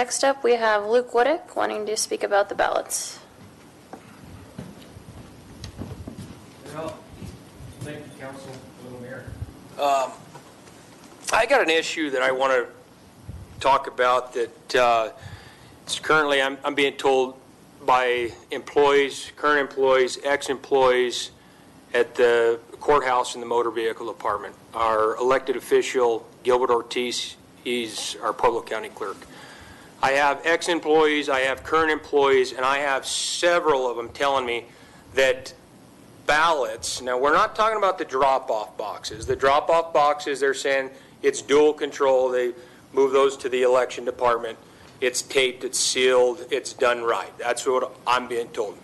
Next up, we have Luke Wodiuk wanting to speak about the ballots. Well, thank you, Council, Little Mayor. I got an issue that I want to talk about that currently I'm being told by employees, current employees, ex-employees at the courthouse and the motor vehicle department. Our elected official, Gilbert Ortiz, he's our Pueblo County Clerk. I have ex-employees, I have current employees, and I have several of them telling me that ballots, now we're not talking about the drop-off boxes. The drop-off boxes, they're saying it's dual control. They move those to the election department. It's taped, it's sealed, it's done right. That's what I'm being told.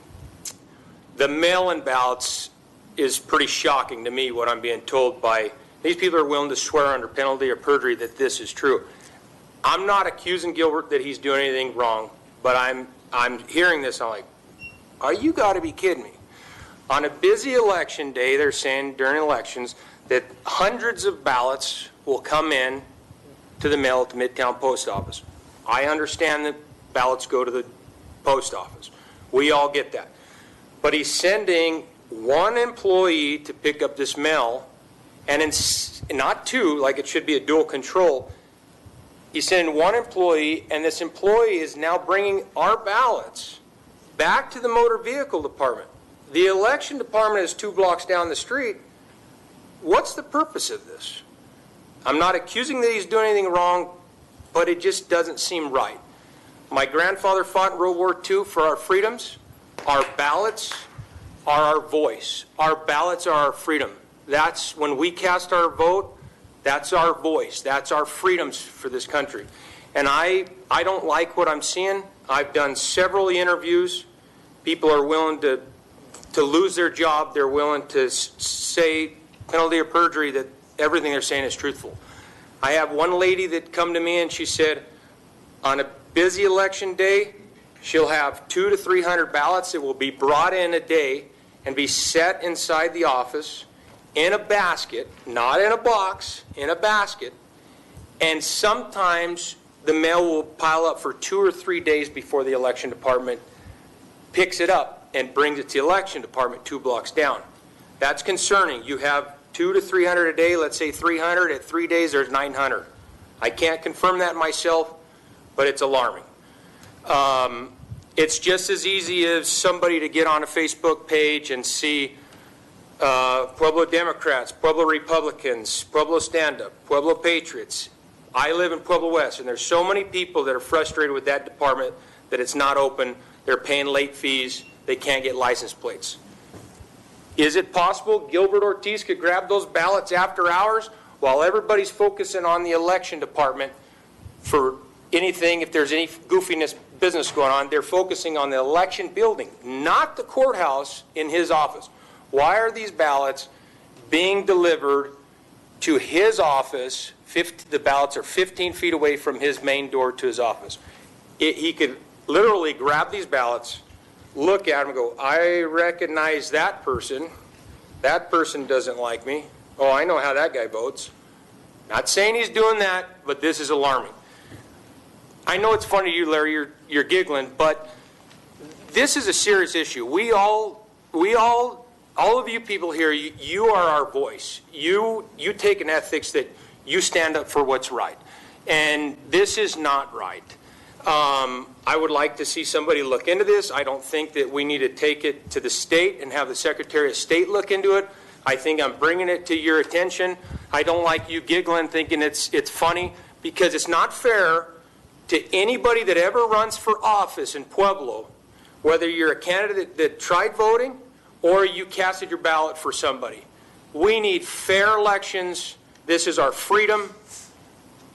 The mail-in ballots is pretty shocking to me, what I'm being told by these people are willing to swear under penalty of perjury that this is true. I'm not accusing Gilbert that he's doing anything wrong, but I'm hearing this, I'm like, are you got to be kidding me? On a busy election day, they're saying during elections that hundreds of ballots will come in to the mail at the Midtown Post Office. I understand that ballots go to the post office. We all get that. But he's sending one employee to pick up this mail, and not two, like it should be a dual control. He's sending one employee, and this employee is now bringing our ballots back to the motor vehicle department. The election department is 2 blocks down the street. What's the purpose of this? I'm not accusing that he's doing anything wrong, but it just doesn't seem right. My grandfather fought in World War II for our freedoms. Our ballots are our voice. Our ballots are our freedom. That's when we cast our vote, that's our voice. That's our freedoms for this country. And I don't like what I'm seeing. I've done several interviews. People are willing to lose their job. They're willing to say penalty of perjury that everything they're saying is truthful. I have one lady that come to me and she said on a busy election day, she'll have 200 to 300 ballots that will be brought in a day and be set inside the office in a basket, not in a box, in a basket. And sometimes the mail will pile up for 2 or 3 days before the election department picks it up and brings it to the election department 2 blocks down. That's concerning. You have 200 to 300 a day, let's say 300, at 3 days there's 900. I can't confirm that myself, but it's alarming. It's just as easy as somebody to get on a Facebook page and see Pueblo Democrats, Pueblo Republicans, Pueblo Stand-Up, Pueblo Patriots. I live in Pueblo West, and there's so many people that are frustrated with that department that it's not open. They're paying late fees. They can't get license plates. Is it possible Gilbert Ortiz could grab those ballots after hours while everybody's focusing on the election department for anything, if there's any goofiness business going on, they're focusing on the election building, not the courthouse in his office. Why are these ballots being delivered to his office? The ballots are 15 feet away from his main door to his office. He could literally grab these ballots, look at them and go, I recognize that person. That person doesn't like me. Oh, I know how that guy votes. Not saying he's doing that, but this is alarming. I know it's funny to you, Larry, you're giggling, but this is a serious issue. All of you people here, you are our voice. You take an ethics that you stand up for what's right. And this is not right. I would like to see somebody look into this. I don't think that we need to take it to the state and have the Secretary of State look into it. I think I'm bringing it to your attention. I don't like you giggling thinking it's funny, because it's not fair to anybody that ever runs for office in Pueblo, whether you're a candidate that tried voting or you casted your ballot for somebody. We need fair elections. This is our freedom.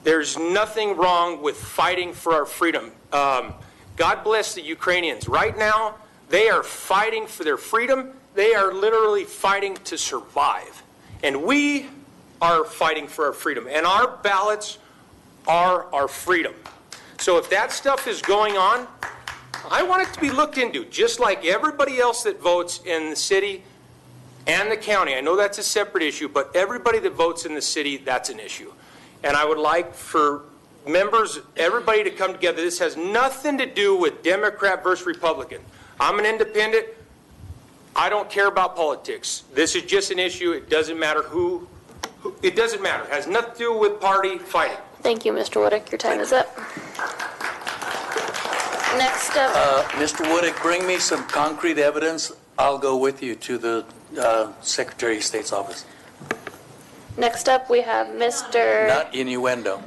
There's nothing wrong with fighting for our freedom. God bless the Ukrainians. Right now, they are fighting for their freedom. They are literally fighting to survive. And we are fighting for our freedom. And our ballots are our freedom. So if that stuff is going on, I want it to be looked into, just like everybody else that votes in the city and the county. I know that's a separate issue, but everybody that votes in the city, that's an issue. And I would like for members, everybody to come together. This has nothing to do with Democrat versus Republican. I'm an independent. I don't care about politics. This is just an issue. It doesn't matter who it doesn't matter. It has nothing to do with party fighting. Thank you, Mr. Wodiuk. Your time is up. Next up, Mr. Wodiuk, bring me some concrete evidence. I'll go with you to the Secretary of State's office. next up we have Mr. Not innuendo.